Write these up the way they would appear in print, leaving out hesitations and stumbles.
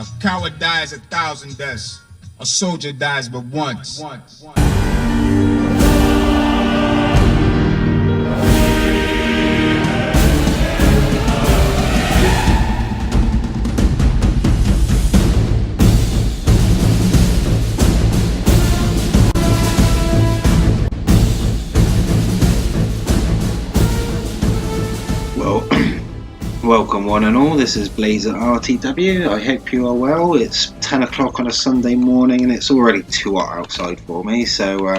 A coward dies 1,000 deaths. A soldier dies but once. Well, welcome one and all, this is Blaezer RTW, I hope you are well. It's 10 o'clock on a Sunday morning and it's already too hot outside for me, so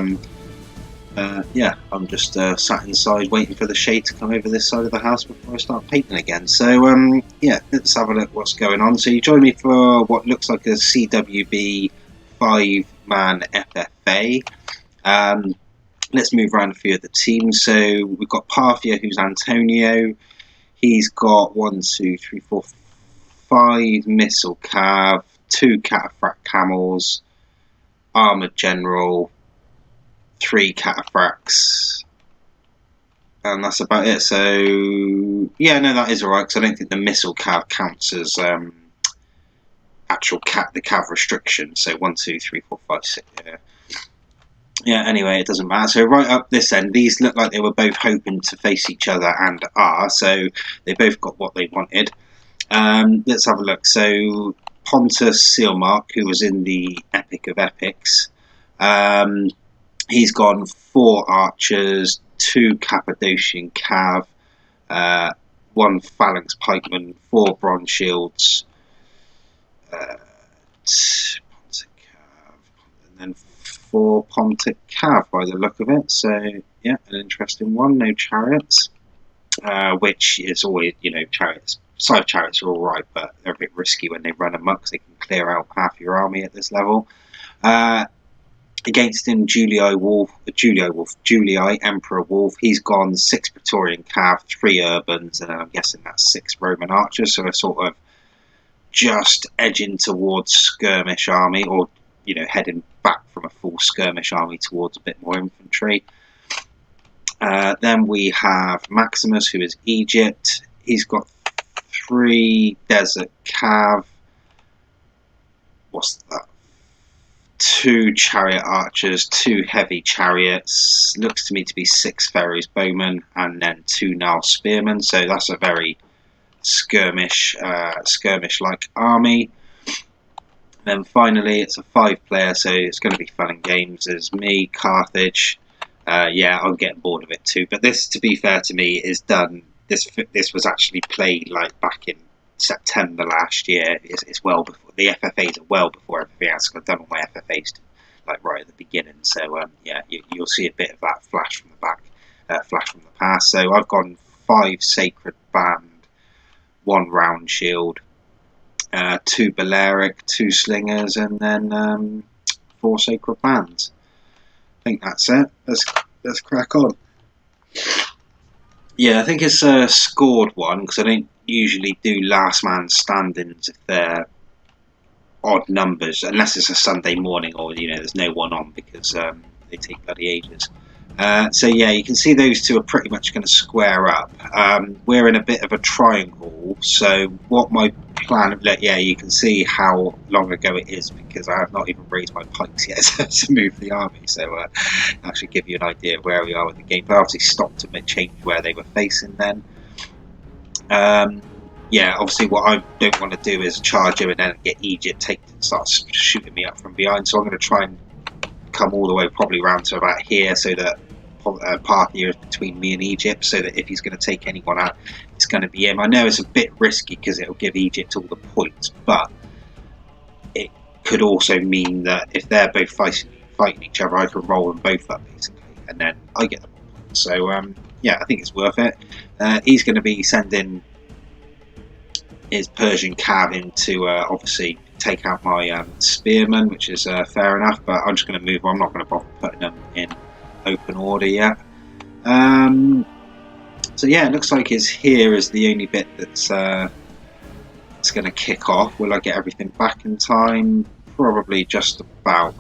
yeah, I'm just sat inside waiting for the shade to come over this side of the house before I start painting again. So yeah, let's have a look what's going on. So you joined me for what looks like a CWB 5-man FFA. Let's move around a few of the teams. So we've got Parthia, who's Antonio. He's got 1, 2, 3, 4, 5 missile cav, 2 cataphract camels, armoured general, 3 cataphracts, and that's about it. So yeah, no, that is alright, because I don't think the missile cav counts as actual the cav restriction. So 1, 2, 3, 4, 5, 6. Yeah, anyway, it doesn't matter. So right up this end, these look like they were both hoping to face each other and are, so they both got what they wanted. Let's have a look. So Pontus Sealmark, who was in the Epic of Epics, he's gone 4 archers, 2 Cappadocian cav, 1 phalanx pikeman, 4 bronze shields, Pontic cav, and then 4 Pontic cav by the look of it. So yeah, an interesting one. No chariots, which is always, you know, chariots. Side chariots are all right, but they're a bit risky when they run amok, because they can clear out half your army at this level. Against him, Julii Emperor Wolf. He's gone 6 Praetorian cav, 3 urbans, and I'm guessing that's 6 Roman archers. So a sort of just edging towards skirmish army, or you know, heading back from a full skirmish army towards a bit more infantry. Then we have Maximus, who is Egypt. He's got 3 desert cav. What's that? 2 chariot archers, 2 heavy chariots. Looks to me to be 6 Ferries bowmen, and then 2 Nile spearmen. So that's a very skirmish-like army. Then finally, it's a 5-player, so it's going to be fun and games. There's me, Carthage. Yeah, I'm getting bored of it too. But this, to be fair to me, is done. This was actually played like back in September last year. It's well before the FFAs are well before everything else. I've done all my FFAs like right at the beginning. So yeah, you'll see a bit of that flash from the back, flash from the past. So I've gone 5 sacred band, 1 round shield, 2 Balearic, 2 slingers, and then 4 sacred bands. I think that's it. Let's crack on. Yeah, I think it's a scored one, because I don't usually do last man standings if they're odd numbers, unless it's a Sunday morning or, you know, there's no one on, because they take bloody ages. So yeah, you can see those two are pretty much going to square up. We're in a bit of a triangle, so what my plan, yeah, you can see how long ago it is, because I have not even raised my pikes yet to move the army, so that should give you an idea of where we are with the game. But I obviously stopped to change where they were facing then. Yeah, obviously what I don't want to do is charge him and then get Egypt start shooting me up from behind, so I'm going to try and come all the way probably round to about here, so that Parthia is between me and Egypt, so that if he's going to take anyone out, it's going to be him. I know it's a bit risky because it'll give Egypt all the points, but it could also mean that if they're both fighting each other, I can roll them both up basically, and then I get the points. So yeah, I think it's worth it. He's going to be sending his Persian cav in to obviously take out my spearmen, which is fair enough, but I'm just going to move on. I'm not going to bother putting them in open order yet. So yeah, it looks like his here is the only bit that's going to kick off. Will I get everything back in time? Probably just about.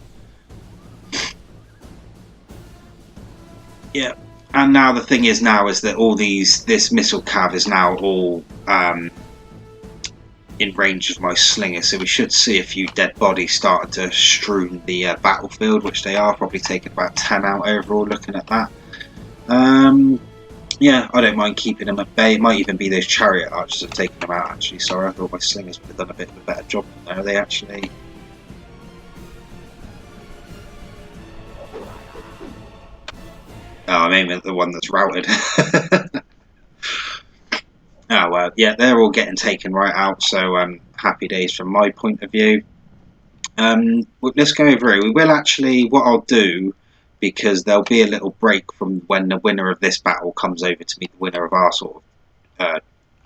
Yeah, and now the thing is that all this missile cav is now all in range of my slinger, so we should see a few dead bodies starting to strewn the battlefield, which they are, probably taking about 10 out overall looking at that. Yeah, I don't mind keeping them at bay. It might even be those chariot archers have taken them out, actually. Sorry, I thought my slingers would have done a bit of a better job than they actually. Oh, I'm aiming at the one that's routed. Oh, well, yeah, they're all getting taken right out, so happy days from my point of view. Let's go over here. We will actually, what I'll do, because there'll be a little break from when the winner of this battle comes over to meet the winner of our sort of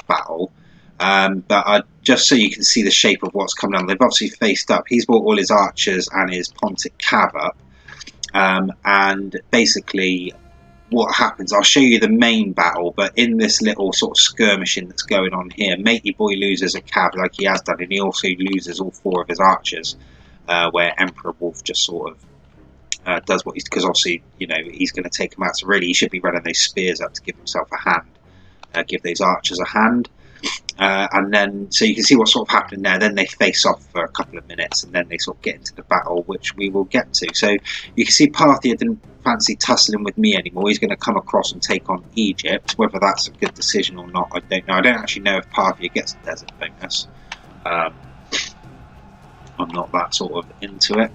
battle. But just so you can see the shape of what's coming on, they've obviously faced up. He's brought all his archers and his Pontic Cav up, and basically what happens, I'll show you the main battle, but in this little sort of skirmishing that's going on here, Matey Boy loses a Cav like he has done, and he also loses all 4 of his archers, where Emperor Wolf just sort of does what he's, because obviously, you know, he's going to take him out, so really he should be running those spears up to give himself a hand, give those archers a hand. And then, so you can see what's sort of happening there. Then they face off for a couple of minutes, and then they sort of get into the battle, which we will get to. So you can see Parthia didn't fancy tussling with me anymore. He's going to come across and take on Egypt. Whether that's a good decision or not, I don't know. I don't actually know if Parthia gets a desert bonus. I'm not that sort of into it.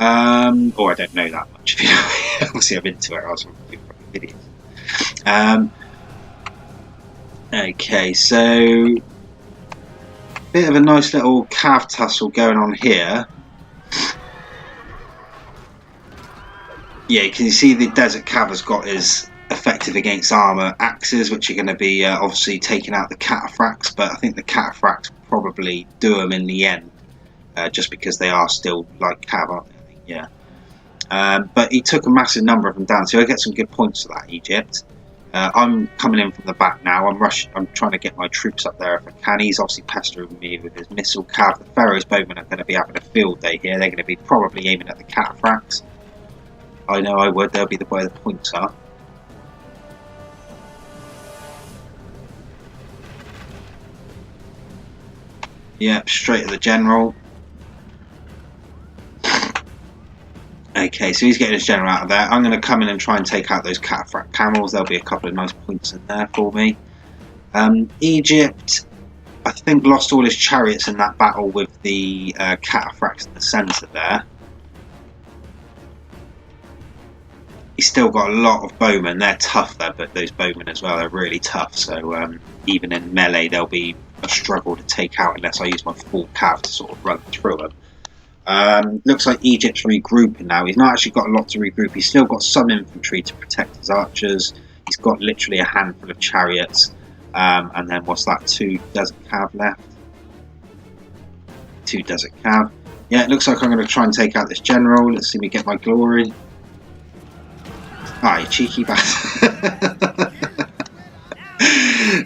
Or I don't know that much. Obviously, I'm into it. I was doing videos. Okay, so bit of a nice little Cav tussle going on here. Yeah, you can see the Desert Cav has got his effective against armour axes, which are going to be obviously taking out the cataphracts, but I think the cataphracts probably do them in the end, just because they are still like Cav, aren't they? I think, yeah. But he took a massive number of them down, so I get some good points for that, Egypt. I'm coming in from the back now. I'm trying to get my troops up there if I can. He's obviously pestering me with his missile cav. The Pharaoh's bowmen are going to be having a field day here. They're going to be probably aiming at the cataphracts. I know I would. They'll be where the points are. Yep, straight at the general. Okay, so he's getting his general out of there. I'm going to come in and try and take out those cataphract camels. There'll be a couple of nice points in there for me. Egypt, I think, lost all his chariots in that battle with the cataphracts in the centre there. He's still got a lot of bowmen. They're tough, though, but those bowmen as well, they're really tough. So even in melee, they'll be a struggle to take out unless I use my full cav to sort of run through them. Looks like Egypt's regrouping now. He's not actually got a lot to regroup. He's still got some infantry to protect his archers. He's got literally a handful of chariots. And then what's that? 2 desert cav left. 2 desert cav. Yeah, it looks like I'm going to try and take out this general. Let's see me get my glory. Ah, you cheeky bastard.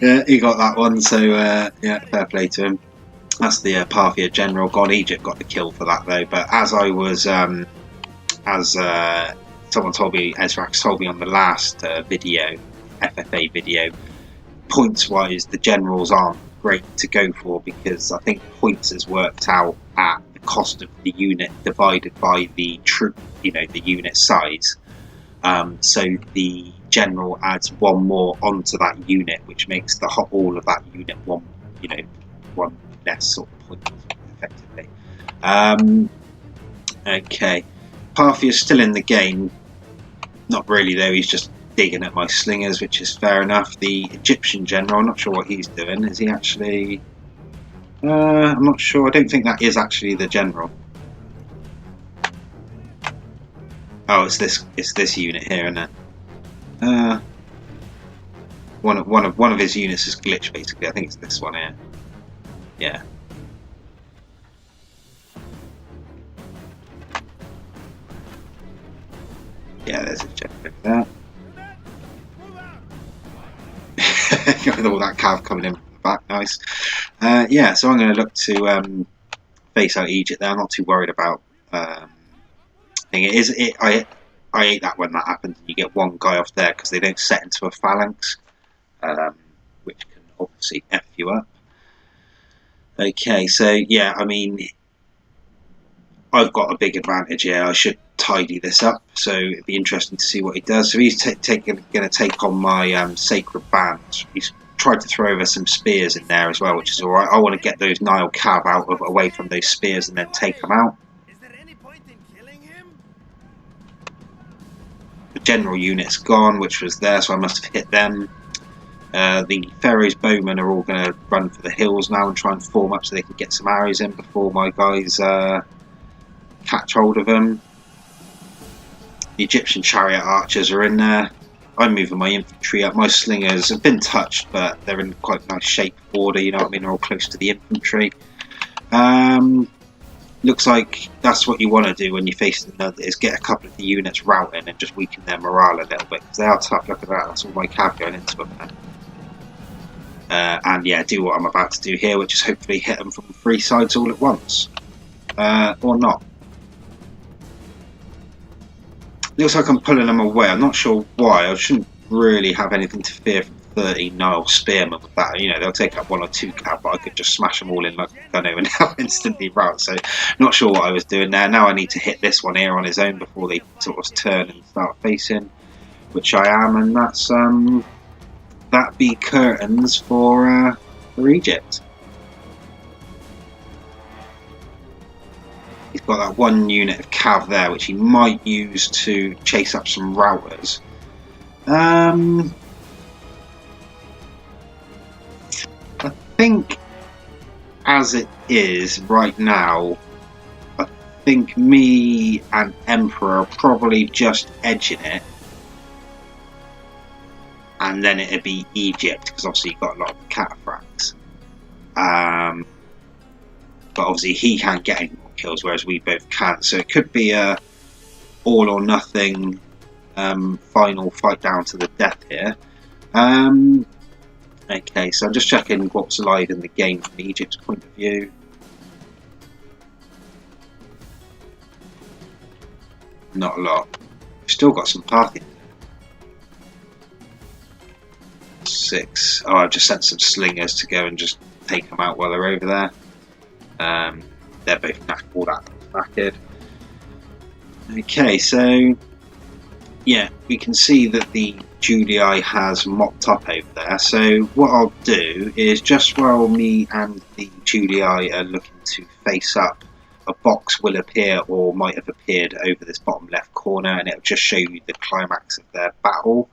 Yeah, he got that one. So yeah, fair play to him. That's the Parthia general gone. Egypt got the kill for that though. But as I was, someone told me, Ezrax told me on the last video, FFA video, points-wise, the generals aren't great to go for because I think points is worked out at the cost of the unit divided by the troop, you know, the unit size. So the general adds 1 more onto that unit, which makes the all of that unit 1, you know, 1 less sort of point effectively. Okay, Parthia's still in the game. Not really though. He's just digging at my slingers, which is fair enough. The Egyptian general, I'm not sure what he's doing. Is he actually? I'm not sure. I don't think that is actually the general. Oh, it's this unit here, isn't it? One of his units is glitched basically. I think it's this one here. Yeah. Yeah, there's a general over there. With all that cav coming in from the back, nice. Yeah, so I'm going to look to face out Egypt there. I'm not too worried about. I hate that when that happens. You get one guy off there because they don't set into a phalanx, which can obviously F you up. Okay, so yeah, I mean, I've got a big advantage here. I should tidy this up, so it'd be interesting to see what he does. So he's going to take on my sacred band. He's tried to throw over some spears in there as well, which is all right. I want to get those Nile Cav away from those spears and then take them out. The general unit's gone, which was there, so I must have hit them. The Pharaoh's bowmen are all going to run for the hills now and try and form up so they can get some arrows in before my guys catch hold of them. The Egyptian chariot archers are in there. I'm moving my infantry up. My slingers have been touched, but they're in quite nice shape order, you know what I mean? They're all close to the infantry. Looks like that's what you want to do when you face them, is get a couple of the units routing and just weaken their morale a little bit, because they are tough. Look at that, that's all my cav going into them then. And yeah, do what I'm about to do here, which is hopefully hit them from 3 sides all at once. Or not. Looks like I'm pulling them away. I'm not sure why. I shouldn't really have anything to fear from 30 Nile spearmen with that. You know, they'll take up 1 or 2 cav, but I could just smash them all in like a gunner and have instantly rout. So, not sure what I was doing there. Now I need to hit this one here on his own before they sort of turn and start facing, which I am, and that's that be curtains for Egypt. He's got that 1 unit of cav there, which he might use to chase up some routers. I think, as it is right now, I think me and Emperor are probably just edging it. And then it'd be Egypt, because obviously you've got a lot of cataphracts. But obviously he can't get any more kills, whereas we both can. So it could be a all or nothing final fight down to the death here. Okay, so I'm just checking what's alive in the game from Egypt's point of view. Not a lot. We've still got some Parthians. 6. Oh, I've just sent some slingers to go and just take them out while they're over there. They're both knackered. Okay, so yeah, we can see that the Julii has mopped up over there. So what I'll do is, just while me and the Julii are looking to face up, a box will appear, or might have appeared, over this bottom left corner, and it'll just show you the climax of their battle.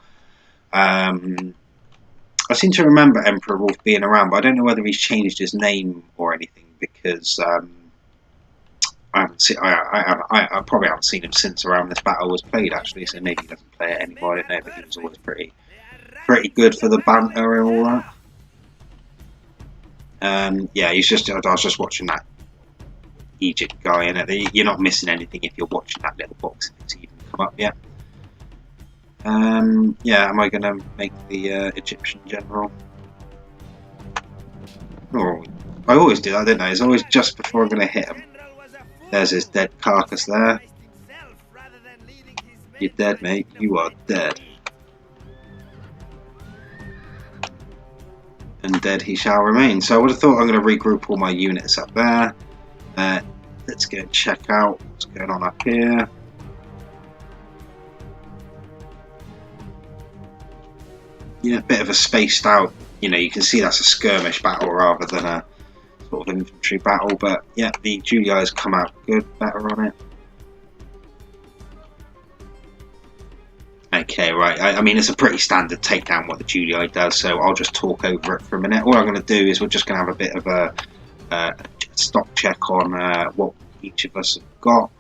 I seem to remember Emperor Wolf being around, but I don't know whether he's changed his name or anything, because I probably haven't seen him since around this battle was played, actually, so maybe he doesn't play it anymore, I don't know, but he was always pretty good for the banter and all that. Yeah, I was just watching that Egypt guy, and you're not missing anything if you're watching that little box, if it's even come up yet. Yeah, am I going to make the Egyptian general? Oh, I always do that, don't I? It's always just before I'm going to hit him. There's his dead carcass there. You're dead, mate. You are dead. And dead he shall remain. So I would have thought I'm going to regroup all my units up there. Let's go and check out what's going on up here. Yeah, a bit of a spaced out, you know, you can see that's a skirmish battle rather than a sort of infantry battle, but yeah, the Julii has come out good, better on it. Okay, right, I mean, it's a pretty standard takedown what the Julii does, so I'll just talk over it for a minute. All I'm going to do is we're just going to have a bit of a stock check on what each of us have got.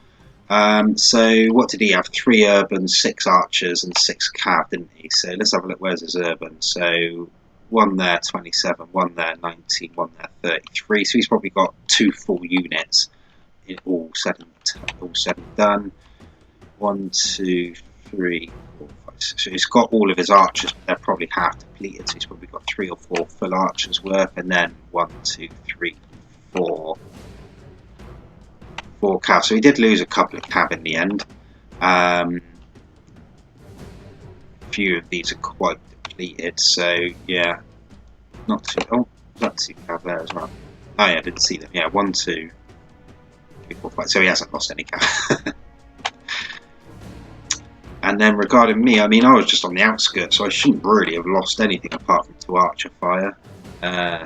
So what did he have? 3 urban, 6 archers and 6 cav, didn't he? So let's have a look. Where's his urban? So 1 there 27, 1 there 19, 1 there 33. So he's probably got 2 full units in all said and done. 1, 2, 3, 4, 5, 6. So he's got all of his archers, but they're probably half depleted. So he's probably got 3 or 4 full archers worth, and then 1, 2, 3, 4 cav. So he did lose a couple of cav in the end. A few of these are quite depleted, so yeah, not too. Oh, let's see cav there as well. Oh yeah, I didn't see them. Yeah, 1, 2, 3, 4, 5. So he hasn't lost any cav. And then regarding me, I mean, I was just on the outskirts, so I shouldn't really have lost anything apart from 2 archer fire.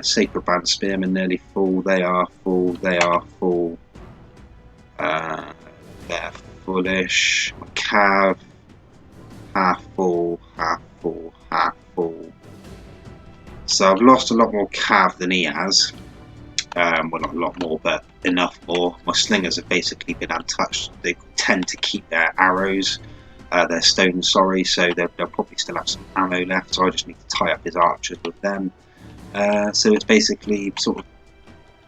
Sacred Band Spearmen nearly full. They are full. They are full. They're fullish. My cav, half full, half full, half full. So I've lost a lot more cav than he has. Well, not a lot more, but enough more. My slingers have basically been untouched. They tend to keep their arrows, their stones, sorry, so they'll probably still have some ammo left, so I just need to tie up his archers with them. So it's basically sort of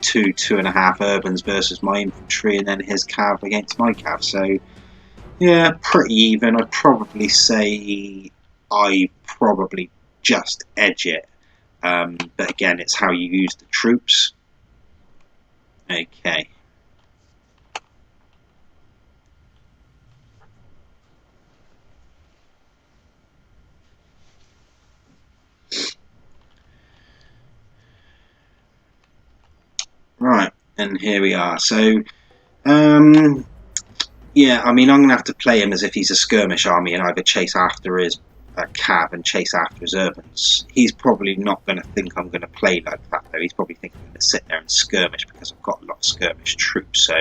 2.5 urbans versus my infantry, and then his cav against my cav. So yeah, pretty even. I'd probably say I probably just edge it. But again, it's how you use the troops. Okay. Right, and here we are. So, yeah, I mean, I'm going to have to play him as if he's a skirmish army and either chase after his cav and chase after his urbans. He's probably not going to think I'm going to play like that, though. He's probably thinking I'm going to sit there and skirmish because I've got a lot of skirmish troops. So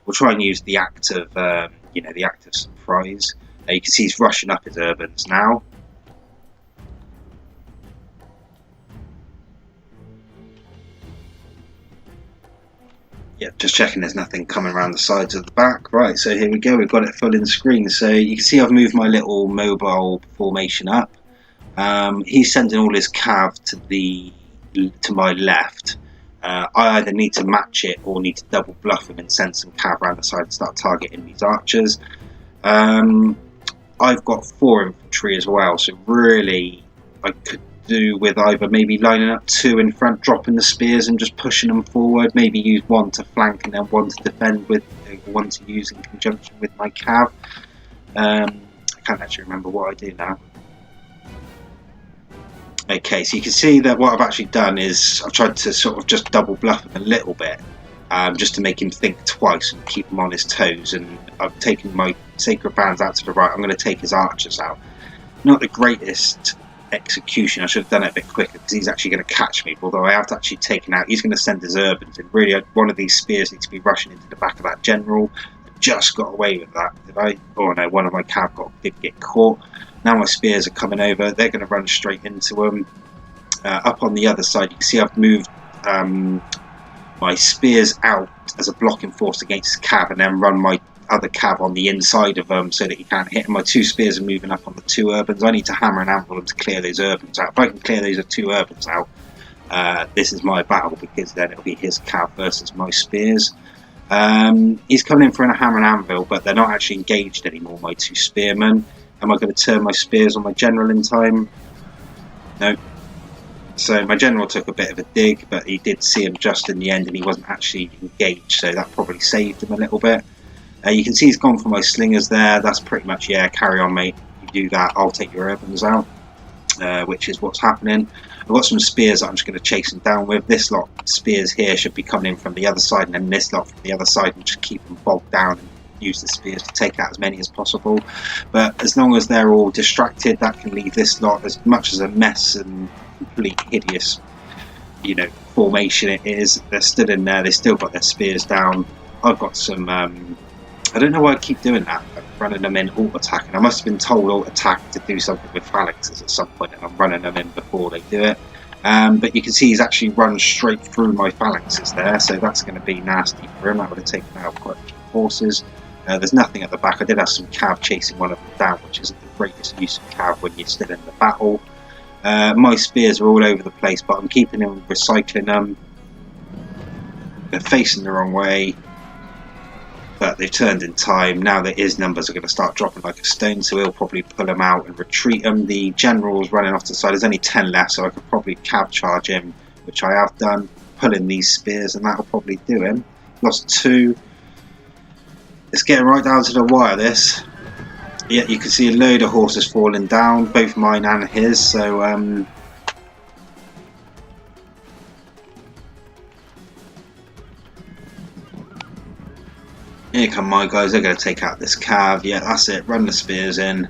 we'll try and use the act of, the act of surprise. You can see he's rushing up his urbans now. Yeah, just checking there's nothing coming around the sides of the back. Right, so here we go. We've got it full in screen. So you can see I've moved my little mobile formation up. He's sending all his cav to my left. I either need to match it or need to double bluff him and send some cav around the side and start targeting these archers. I've got 4 infantry as well, so really I could do with either maybe lining up 2 in front, dropping the spears and just pushing them forward, maybe use 1 to flank and then 1 to defend with, 1 to use in conjunction with my cav. I can't actually remember what I do now. Okay, so you can see that what I've actually done is I've tried to sort of just double bluff him a little bit, just to make him think twice and keep him on his toes, and I've taken my sacred bands out to the right. I'm going to take his archers out. Not the greatest execution. I should have done it a bit quicker because he's actually going to catch me, although I have to actually take him out. He's going to send his urbans, and really one of these spears needs to be rushing into the back of that general. I just got away with that, did I? Oh no, one of my cav did get caught. Now my spears are coming over. They're going to run straight into him. Up on the other side, you can see I've moved my spears out as a blocking force against his cav, and then run my other cav on the inside of them so that he can't hit him. My 2 spears are moving up on the 2 urbans. I need to hammer and anvil them to clear those urbans out. If I can clear those 2 urbans out, this is my battle, because then it'll be his cav versus my spears. He's coming in for a hammer and anvil, but they're not actually engaged anymore, my 2 spearmen. Am I going to turn my spears on my general in time? No. So my general took a bit of a dig, but he did see him just in the end and he wasn't actually engaged, so that probably saved him a little bit. You can see he's gone for my slingers there. That's pretty much, yeah, carry on mate, you do that, I'll take your urbans out, which is what's happening. I've got some spears that I'm just going to chase him down with. This lot spears here should be coming in from the other side, and then this lot from the other side, and just keep them bogged down and use the spears to take out as many as possible. But as long as they're all distracted, that can leave this lot as much as a mess and complete hideous, formation it is. They're still in there, they still got their spears down. I've got some I don't know why I keep doing that. I'm running them in alt attack, and I must have been told alt attack to do something with phalanxes at some point, and I'm running them in before they do it. But you can see he's actually run straight through my phalanxes there, so that's going to be nasty for him. That would have taken out quite a few forces. There's nothing at the back. I did have some cav chasing one of them down, which isn't the greatest use of cav when you're still in the battle. My spears are all over the place, but I'm keeping them, recycling them. They're facing the wrong way, but they've turned in time. Now that his numbers are going to start dropping like a stone, so he'll probably pull them out and retreat them. The general's running off to the side. There's only 10 left, so I could probably cav charge him, which I have done, pulling these spears, and that'll probably do him. Lost 2. It's getting right down to the wire, this. Yeah, you can see a load of horses falling down, both mine and his, so Here come my guys, they're going to take out this cav. Yeah, that's it, run the spears in.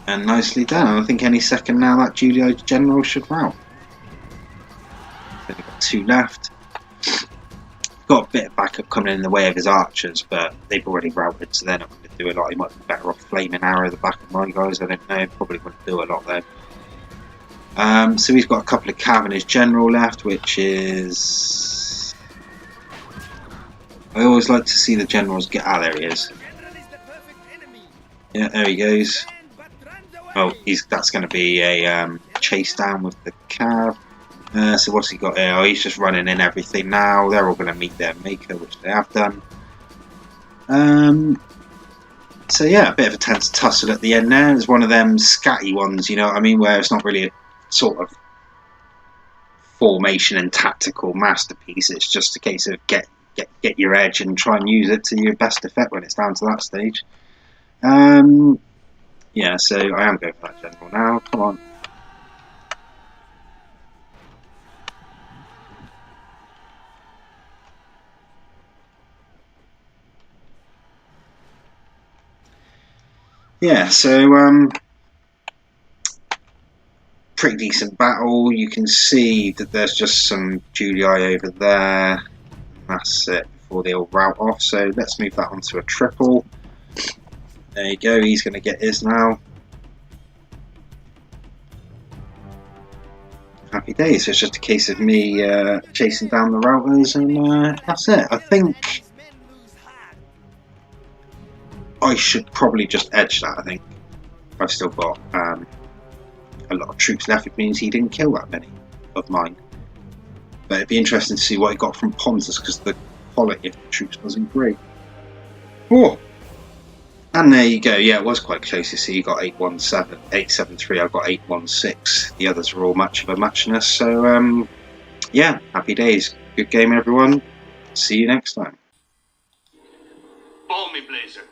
And nicely done. I think any second now that Julio General should rout. They've got 2 left. Got a bit of backup coming in the way of his archers, but they've already routed, so they're not going to do a lot. He might be better off flaming arrow the back of my guys, I don't know. Probably wouldn't do a lot though. So he's got a couple of cav in his general left, which is... I always like to see the generals get... Ah, there he is. Yeah, there he goes. Oh, that's going to be a chase down with the cav. So what's he got here? Oh, he's just running in everything now. They're all going to meet their maker, which they have done. So yeah, a bit of a tense tussle at the end there. It's one of them scatty ones, you know what I mean, where it's not really a sort of formation and tactical masterpiece. It's just a case of get your edge and try and use it to your best effect when it's down to that stage. Yeah, so I am going for that general now. Come on. Yeah, so pretty decent battle. You can see that there's just some Julii over there. That's it before they all rout off. So let's move that onto a triple. There you go. He's going to get his now. Happy days. So it's just a case of me chasing down the routers, and that's it. I think I should probably just edge that. I think I've still got a lot of troops left. It means he didn't kill that many of mine. But it'd be interesting to see what he got from Pontus, because the quality of the troops wasn't great. Oh, and there you go. Yeah, it was quite close. You see, you got 817, 873. I've got 816. The others are all much of a muchness. So yeah, happy days. Good game, everyone. See you next time. Ball me, Blaezer.